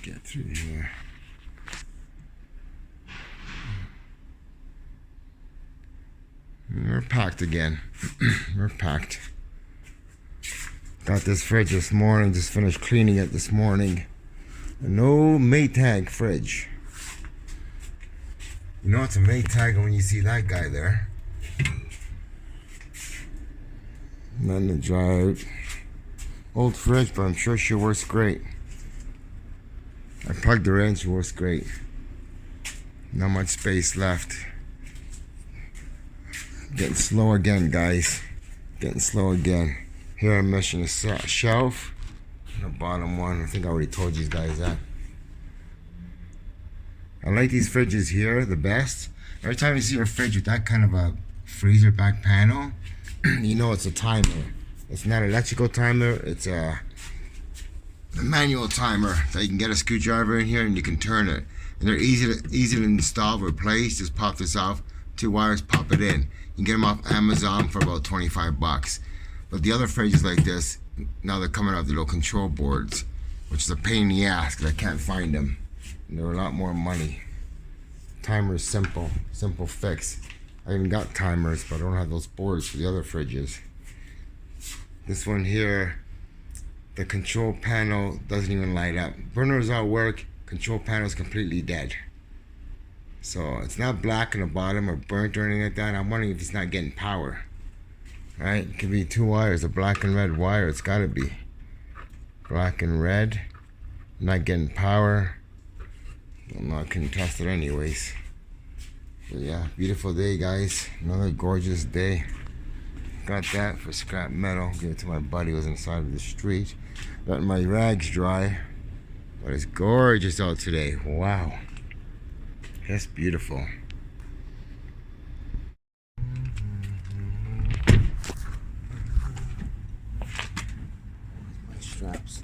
get through here. We're packed again. We're packed. Got this fridge this morning. Just finished cleaning it this morning. No Maytag fridge. You know it's a Maytag when you see that guy there. Nothing to dry out. Old fridge, but I'm sure she works great. I plugged her in, she works great. Not much space left. Getting slow again, guys. Getting slow again. Here I'm missing a shelf. The bottom one. I think I already told you guys that. I like these fridges here the best. Every time you see a fridge with that kind of a freezer back panel, you know it's a timer. It's not an electrical timer. It's a manual timer that you can get a screwdriver in here and you can turn it. And they're easy to install, replace. Just pop this off. 2 wires, pop it in. You can get them off Amazon for about 25 bucks. But the other fridges like this, now they're coming out with the little control boards, which is a pain in the ass because I can't find them. And they're a lot more money. Timer is simple fix. I even got timers, but I don't have those boards for the other fridges. This one here, the control panel doesn't even light up. Burners all work, control panel is completely dead. So it's not black in the bottom or burnt or anything like that. I'm wondering if it's not getting power. Right? It could be 2 wires, a black and red wire. It's gotta be. Black and red. Not getting power. I'm not gonna test it anyways. But yeah, beautiful day, guys. Another gorgeous day. Got that for scrap metal. Give it to my buddy who was inside of the street. Letting my rags dry. But it's gorgeous out today. Wow. That's beautiful. My straps.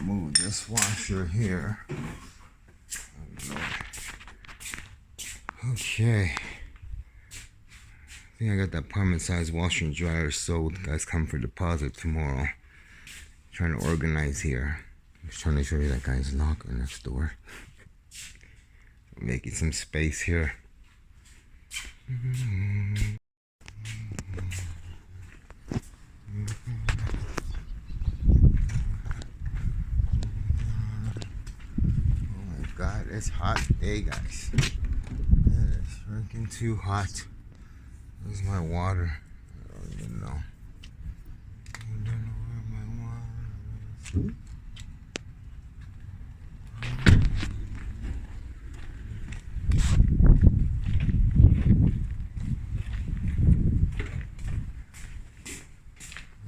Move this washer here. Okay. I think I got that apartment size washer and dryer sold. Guys come for deposit tomorrow. Trying to organize here. I was trying to show you that guy's locker next door. Making some space here. God, it's hot day, guys. It is freaking too hot. Where's my water? I don't even know. I don't know where my water is.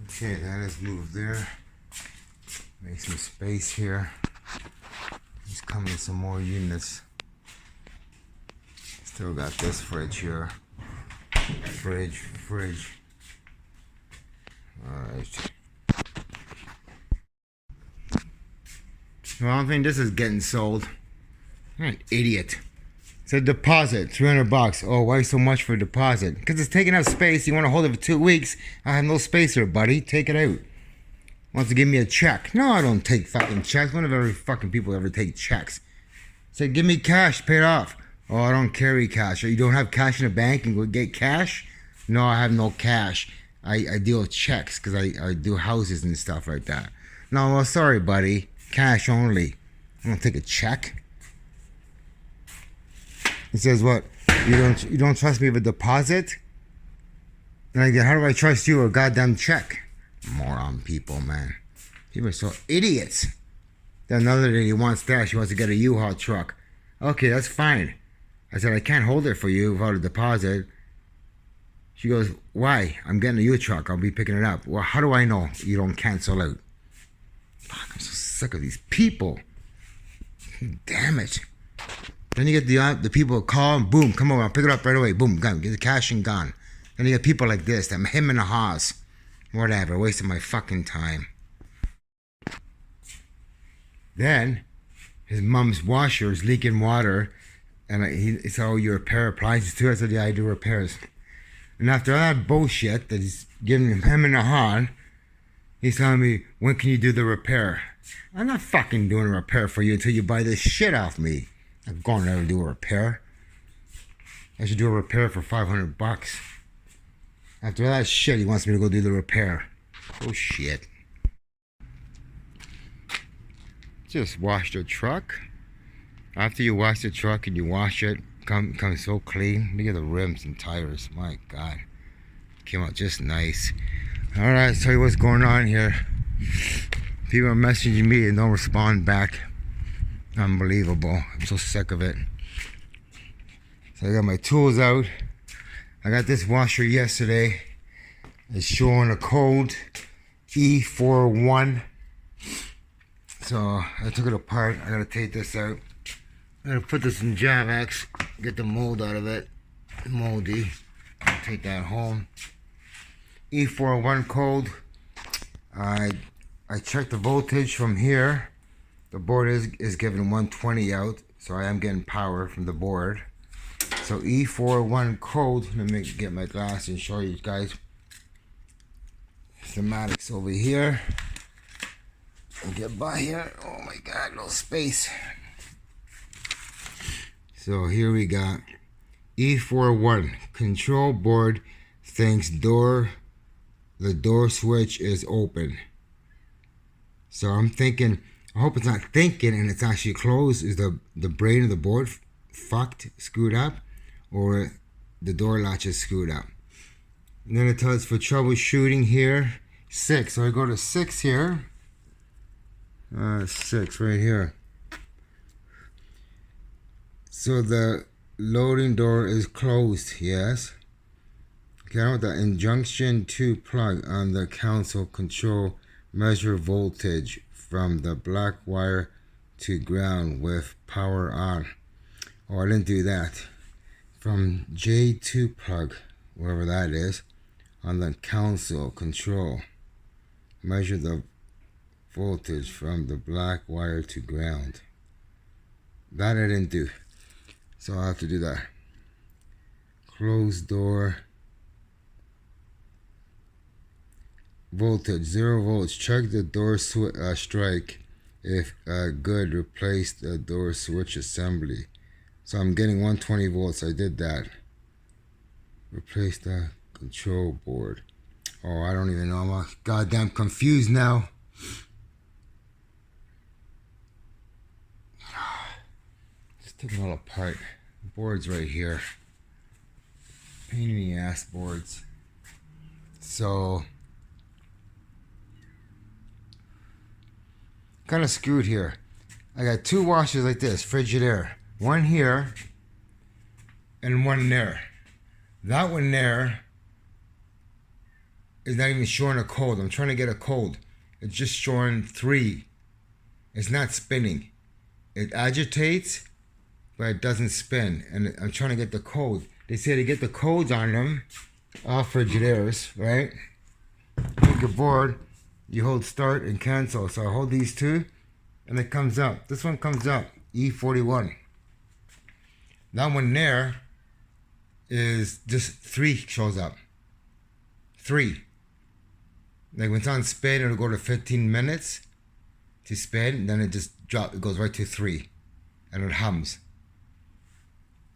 Okay, that is moved there. Make some space here. Coming some more units. Still got this fridge here. Fridge. Alright. Well, I don't think this is getting sold. You're an idiot. It's a deposit, 300 bucks. Oh, why so much for a deposit? Because it's taking up space. You want to hold it for 2 weeks. I have no space here, buddy. Take it out. Wants to give me a check. No, I don't take fucking checks. When have every fucking people ever take checks? Say, give me cash, pay it off. Oh, I don't carry cash. You don't have cash in the bank and go get cash? No, I have no cash. I deal with checks because I do houses and stuff like that. No, well, sorry, buddy. Cash only. I don't take a check. He says, what? You don't trust me with a deposit? And I go, how do I trust you with a goddamn check? Moron people, man. People are so idiots. Then another day he wants that. She wants to get a U-Haul truck. Okay, that's fine. I said, I can't hold it for you without a deposit. She goes, why? I'm getting a U truck. I'll be picking it up. Well, how do I know you don't cancel out? Fuck, I'm so sick of these people. Damn it. Then you get the people call and boom, come over, I'll pick it up right away. Boom, gone. Get the cash and gone. Then you get people like this, that him and a horse. Whatever, wasting my fucking time. Then his mom's washer is leaking water, and he said, "Oh, you repair appliances too?" I said, "Yeah, I do repairs." And after all that bullshit that he's giving him and a Han, he's telling me, "When can you do the repair?" I'm not fucking doing a repair for you until you buy this shit off me. I'm going there to do a repair. I should do a repair for $500. After all that shit, he wants me to go do the repair. Oh shit. Just wash the truck. After you wash the truck and you wash it, comes so clean. Look at the rims and tires. My God. Came out just nice. Alright, let's tell you what's going on here. People are messaging me and don't respond back. Unbelievable. I'm so sick of it. So I got my tools out. I got this washer yesterday. It's showing a code E41. So I took it apart. I gotta take this out. I'm gonna put this in Javex, get the mold out of it. Moldy. Take that home. E41 code. I checked the voltage from here. The board is giving 120 out, so I am getting power from the board. So E41 code. Let me get my glass and show you guys. Schematics over here. And get by here. Oh my God, no space. So here we got E41 control board thinks the door switch is open. So I'm thinking, I hope it's not thinking and it's actually closed. Is the brain of the board fucked, screwed up, or the door latch is screwed up? And then it tells for troubleshooting here 6. So I go to 6 here. 6 right here. So the loading door is closed, yes. Count the injunction 2 plug on the console control, measure voltage from the black wire to ground with power on. Oh, I didn't do that. From J2 plug, wherever that is, on the console control, measure the voltage from the black wire to ground. That I didn't do. So I'll have to do that. Close door. Voltage 0 volts. Check the door strike. If good, replace the door switch assembly. So I'm getting 120 volts. I did that. Replace the control board. Oh, I don't even know. I'm goddamn confused now. Just took it all apart. Boards right here. Pain in the ass boards. So kind of screwed here. I got 2 washers like this, Frigidaire. One here and one there. That one there is not even showing a code. I'm trying to get a code. It's just showing 3. It's not spinning. It agitates, but it doesn't spin. And I'm trying to get the code. They say to get the codes on them, all Frigidaire's, right? Take your board, you hold start and cancel. So I hold these 2, and it comes up. This one comes up, E41. That one there is just 3 shows up. 3. Like when it's on spin, it'll go to 15 minutes to spin, then it just drops. It goes right to 3, and it hums.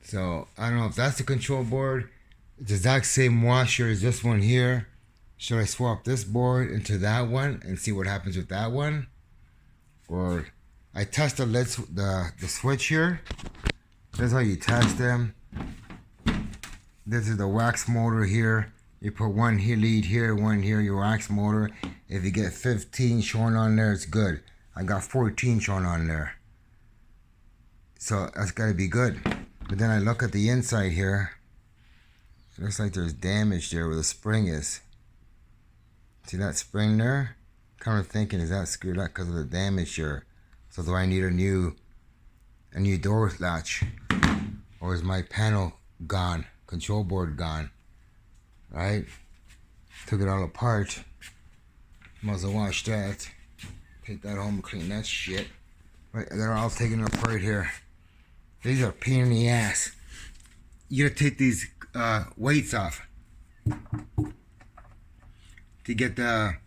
So I don't know if that's the control board. It's the exact same washer as this one here. Should I swap this board into that one and see what happens with that one? Or I test the switch here. This is how you test them. This is the wax motor here. You put one here, lead here, one here, your wax motor. If you get 15 showing on there, it's good. I got 14 showing on there. So that's gotta be good. But then I look at the inside here. It looks like there's damage there where the spring is. See that spring there? Kind of thinking, is that screwed up because of the damage here? So do I need a new door latch? Or is my panel gone? Control board gone? Right? Took it all apart. Must have washed that. Take that home and clean that shit. Right, they're all taken apart here. These are a pain in the ass. You gotta take these weights off to get that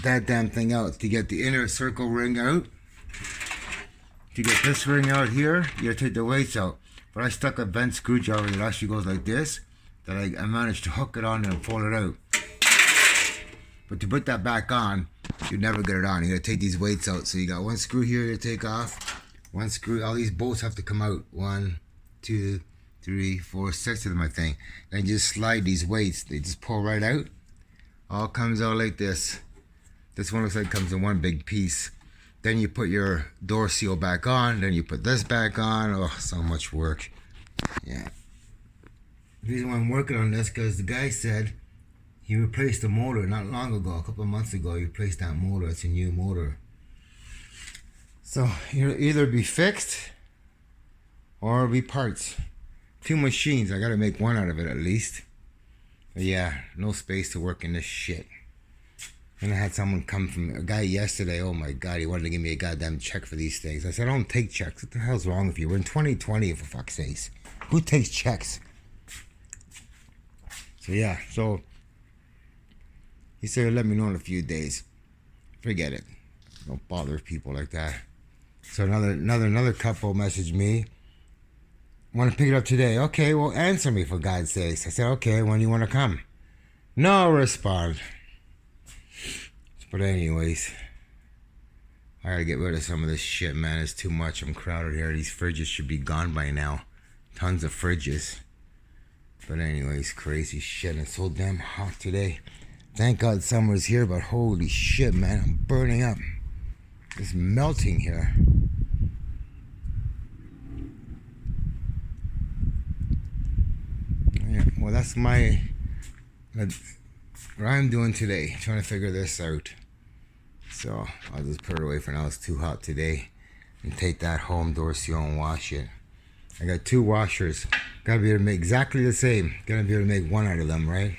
damn thing out. To get the inner circle ring out. To get this ring out here, you gotta take the weights out. But I stuck a bent screwdriver that actually goes like this, that I managed to hook it on and pull it out. But to put that back on, you never get it on. You gotta take these weights out. So you got one screw here to take off, one screw. All these bolts have to come out. 1, 2, 3, 4, 6 of them, I think. Then you just slide these weights. They just pull right out. All comes out like this. This one looks like it comes in one big piece. Then you put your door seal back on. Then you put this back on. Oh, so much work. Yeah. The reason why I'm working on this, because the guy said he replaced the motor not long ago, a couple of months ago. He replaced that motor. It's a new motor. So it'll either be fixed or it'll be parts. 2 machines. I gotta make one out of it at least. But yeah, no space to work in this shit. And I had someone come from, a guy yesterday, oh my God, he wanted to give me a goddamn check for these things. I said, I don't take checks. What the hell's wrong with you? We're in 2020, for fuck's sakes. Who takes checks? So yeah, so he said, let me know in a few days. Forget it. Don't bother people like that. So another couple messaged me. Want to pick it up today? Okay, well, answer me for God's sakes. I said, okay, when do you want to come? No respond. But anyways, I gotta get rid of some of this shit, man. It's too much. I'm crowded here. These fridges should be gone by now. Tons of fridges. But anyways, crazy shit. It's so damn hot today. Thank God summer's here, but holy shit, man. I'm burning up. It's melting here. Yeah, well, that's what I'm doing today. Trying to figure this out. So I'll just put it away for now. It's too hot today. And take that home, door seal, and wash it. I got 2 washers. Gotta be able to make exactly the same. Gotta be able to make one out of them, right?